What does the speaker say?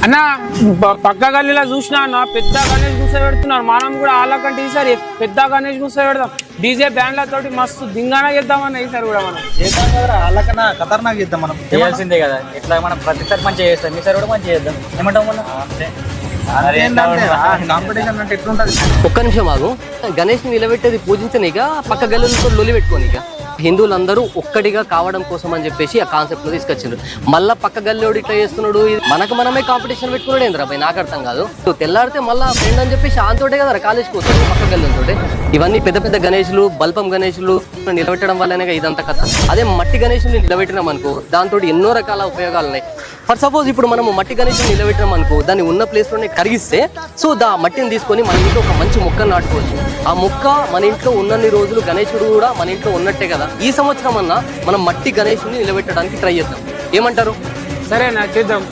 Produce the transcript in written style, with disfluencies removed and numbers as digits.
అన్న పక్క గల్లీలో చూసినా అన్న పెద్ద గణేష్ కూర్చోబెడుతున్నారు. మనం కూడా వాళ్ళకంటే ఈసారి పెద్ద గణేష్ కూర్చోబెడదాం. డీజే బ్యాండ్లతోటి మస్తు దింగానా చేద్దామన్న ఈసారి కూడా మనం చేద్దాం కదా. వాళ్ళకన్నా ఖతర్నాక్ చేద్దాం మనం. చేయాల్సిందే కదా. ఇట్లా మనం ప్రతిసారి మంచిగా చేస్తాం, ఈసారి కూడా మంచిగా చేద్దాం. ఏమంటాం మనం? కాంపిటీషన్ అంటే ఎట్లుంటది? ఒక్క నిమిషం ఆగు. గణేష్ ని నిలబెట్టేది పూజించనీక, పక్క గల్లీలతో లొలి పెట్టుకోనిక. హిందువులందరూ ఒక్కడిగా కావడం కోసం అని చెప్పేసి ఆ కాన్సెప్ట్ లో తీసుకొచ్చిండ్రు. మళ్ళా పక్క గల్లోడు ఇట్లా చేస్తున్నాడు, మనకు మనమే కాంపిటీషన్ పెట్టుకున్నాడు ఏంద్రా భయ్, నాకు అర్థం కాదు. తెల్లాడితే మళ్ళా ఫ్రెండ్ అని చెప్పేసి ఆంతోటే కదా కాలేజ్కి పోతాడు పక్క గల్లీలతోటే. ఇవన్నీ పెద్ద పెద్ద గణేషులు, బల్పం గణేషులు నిలబెట్టడం వల్లనే ఇదంతా కథ. అదే మట్టి గణేషుని నిలబెట్టినాం అనుకో, దాంతో ఎన్నో రకాల ఉపయోగాలు ఉన్నాయి. ఫర్ సపోజ్ ఇప్పుడు మనము మట్టి గణేషుని నిలబెట్టినాం అనుకో, దాన్ని ఉన్న ప్లేస్ లోనే కరిగిస్తే సో మట్టిని తీసుకొని మన ఇంట్లో ఒక మంచి మొక్కను నాటుకోవచ్చు. ఆ మొక్క మన ఇంట్లో ఉన్నన్ని రోజులు గణేశుడు కూడా మన ఇంట్లో ఉన్నట్టే కదా. ఈ సంవత్సరం అన్నా మనం మట్టి గణేషుని నిలబెట్టడానికి ట్రై చేద్దాం. ఏమంటారు? సరేనా చేద్దాం.